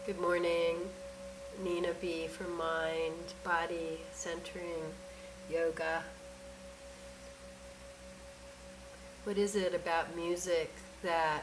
Good morning, Nina B. from Mind, Body, Centering, Yoga. What is it about music that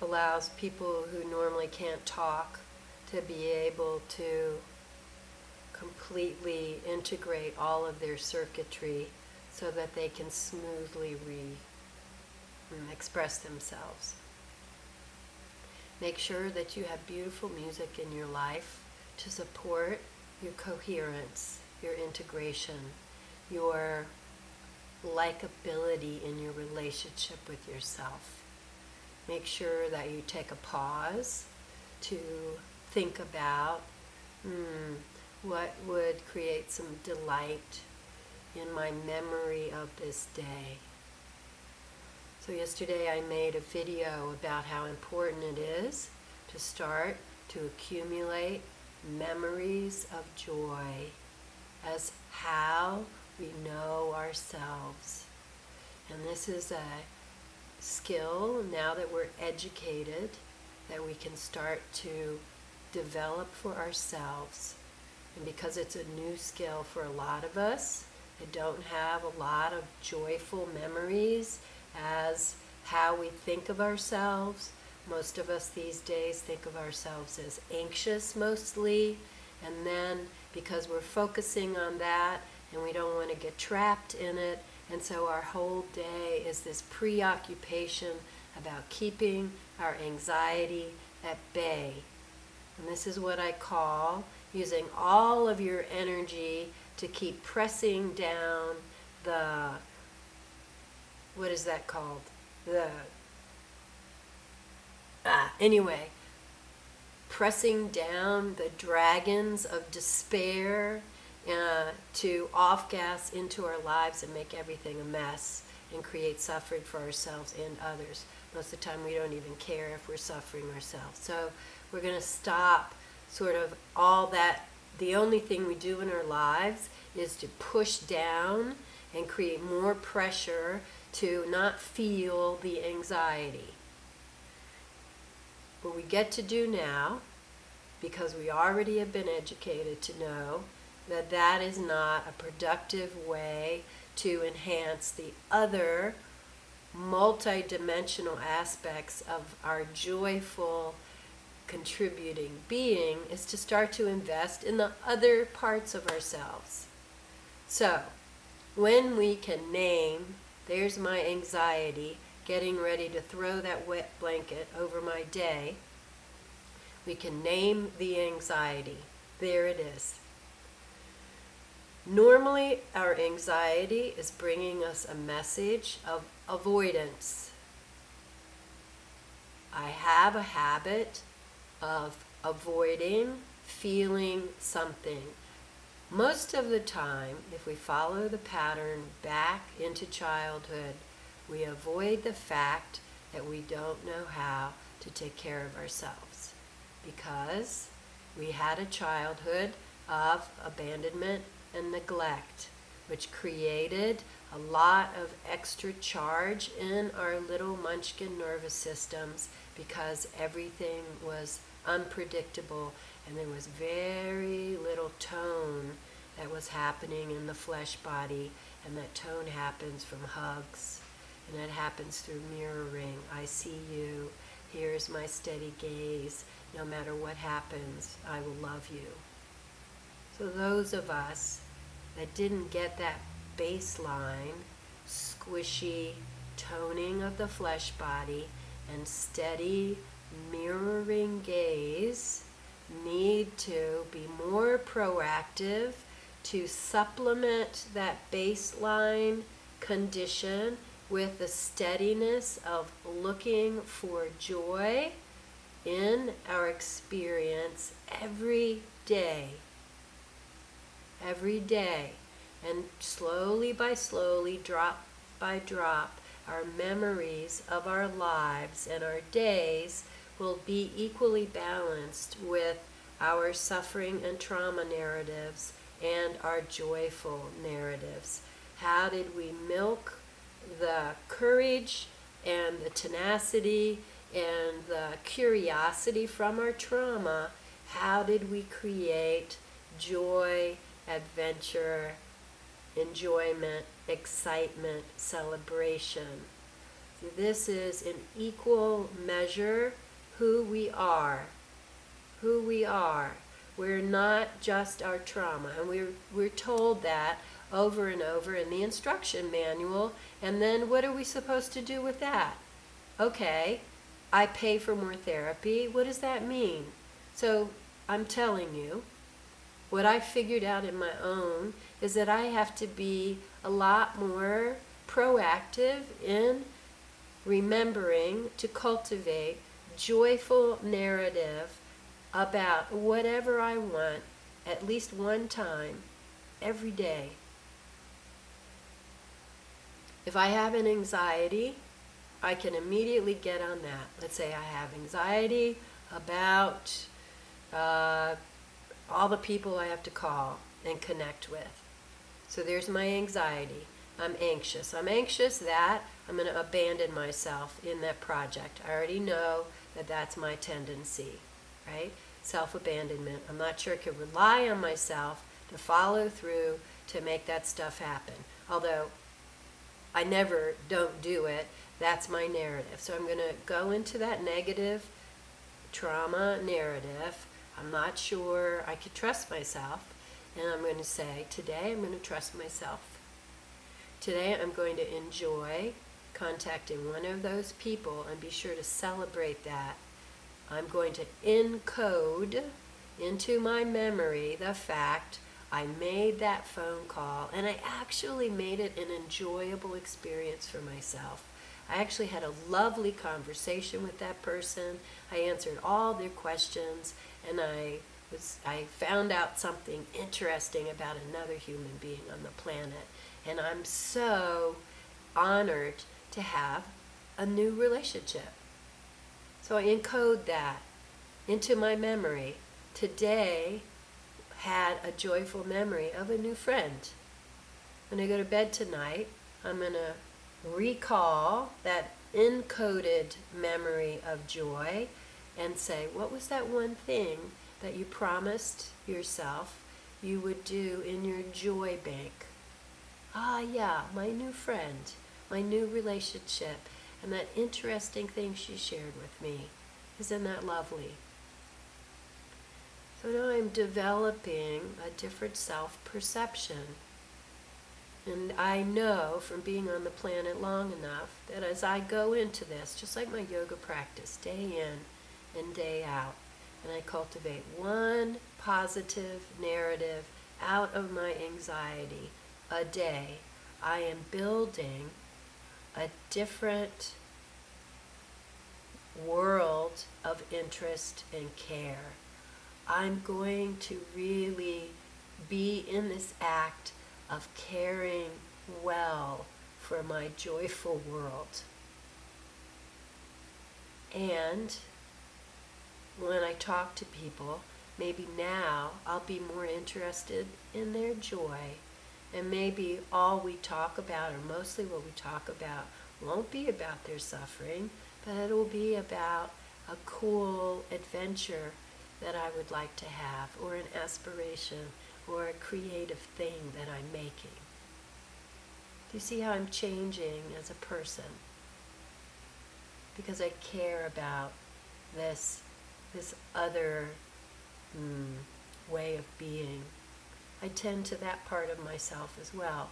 allows people who normally can't talk to be able to completely integrate all of their circuitry so that they can smoothly express themselves? Make sure that you have beautiful music in your life to support your coherence, your integration, your likability in your relationship with yourself. Make sure that you take a pause to think about what would create some delight in my memory of this day. So yesterday I made a video about how important it is to start to accumulate memories of joy as how we know ourselves. And this is a skill, now that we're educated, that we can start to develop for ourselves. And because it's a new skill for a lot of us that don't have a lot of joyful memories as how we think of ourselves. Most of us these days think of ourselves as anxious mostly, and then because we're focusing on that and we don't want to get trapped in it, and so our whole day is this preoccupation about keeping our anxiety at bay. And this is what I call using all of your energy to keep pressing down the, what is that called? Anyway, pressing down the dragons of despair to off-gas into our lives and make everything a mess and create suffering for ourselves and others. Most of the time we don't even care if we're suffering ourselves. So we're going to stop sort of all that. The only thing we do in our lives is to push down and create more pressure to not feel the anxiety. What we get to do now, because we already have been educated to know that that is not a productive way to enhance the other multidimensional aspects of our joyful contributing being, is to start to invest in the other parts of ourselves. So, when we can name, there's my anxiety, getting ready to throw that wet blanket over my day, we can name the anxiety. There it is. Normally, our anxiety is bringing us a message of avoidance. I have a habit of avoiding feeling something. Most of the time, if we follow the pattern back into childhood, we avoid the fact that we don't know how to take care of ourselves because we had a childhood of abandonment and neglect, which created a lot of extra charge in our little munchkin nervous systems because everything was unpredictable and there was very little tone that was happening in the flesh body, and that tone happens from hugs, and that happens through mirroring. I see you, here's my steady gaze, no matter what happens, I will love you. So those of us that didn't get that baseline, squishy toning of the flesh body and steady mirroring gaze need to be more proactive to supplement that baseline condition with the steadiness of looking for joy in our experience every day. Every day. And slowly by slowly, drop by drop, our memories of our lives and our days will be equally balanced with our suffering and trauma narratives and our joyful narratives. How did we milk the courage and the tenacity and the curiosity from our trauma, how did we create joy, adventure, enjoyment, excitement, celebration? This is in equal measure who we are. Who we are. We're not just our trauma. And we're told that over and over in the instruction manual. And then what are we supposed to do with that? Okay, I pay for more therapy. What does that mean? So I'm telling you, what I figured out in my own is that I have to be a lot more proactive in remembering to cultivate joyful narrative about whatever I want at least one time every day. If I have an anxiety, I can immediately get on that. Let's say I have anxiety about all the people I have to call and connect with. So there's my anxiety. I'm anxious. I'm anxious that I'm going to abandon myself in that project. I already know that that's my tendency, right? Self-abandonment. I'm not sure I can rely on myself to follow through to make that stuff happen. Although I never don't do it, that's my narrative. So I'm going to go into that negative trauma narrative. I'm not sure I could trust myself. And I'm going to say, today I'm going to trust myself. Today I'm going to enjoy contacting one of those people and be sure to celebrate that. I'm going to encode into my memory the fact I made that phone call and I actually made it an enjoyable experience for myself. I actually had a lovely conversation with that person. I answered all their questions and I found out something interesting about another human being on the planet. And I'm so honored to have a new relationship. So I encode that into my memory. Today had a joyful memory of a new friend. When I go to bed tonight, I'm going to recall that encoded memory of joy and say, what was that one thing that you promised yourself you would do in your joy bank? Ah, yeah, my new friend, my new relationship, and that interesting thing she shared with me. Isn't that lovely? So now I'm developing a different self-perception. And I know from being on the planet long enough that as I go into this, just like my yoga practice, day in and day out, and I cultivate one positive narrative out of my anxiety a day, I am building a different world of interest and care. I'm going to really be in this act of caring well for my joyful world. And when I talk to people, maybe now I'll be more interested in their joy. And maybe all we talk about, or mostly what we talk about, won't be about their suffering, but it'll be about a cool adventure that I would like to have, or an aspiration, or a creative thing that I'm making. Do you see how I'm changing as a person? Because I care about this other way of being. I tend to that part of myself as well.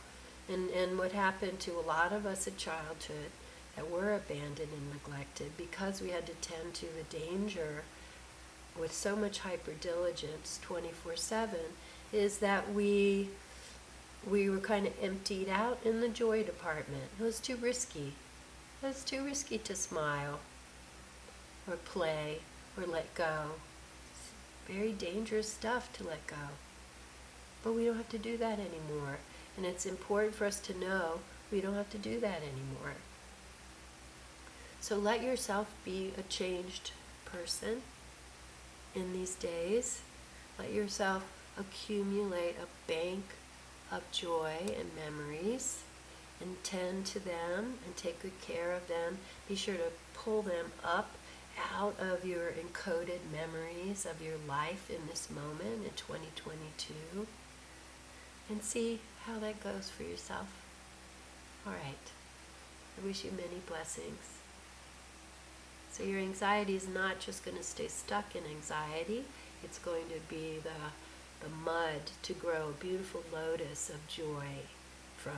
And what happened to a lot of us in childhood that were abandoned and neglected because we had to tend to the danger with so much hyperdiligence 24/7 is that we were kind of emptied out in the joy department. It was too risky. It was too risky to smile or play or let go. It's very dangerous stuff to let go. But we don't have to do that anymore. And it's important for us to know we don't have to do that anymore. So let yourself be a changed person in these days. Let yourself accumulate a bank of joy and memories and tend to them and take good care of them. Be sure to pull them up out of your encoded memories of your life in this moment in 2022 and see how that goes for yourself. All right. I wish you many blessings. So your anxiety is not just going to stay stuck in anxiety. It's going to be the mud to grow a beautiful lotus of joy from.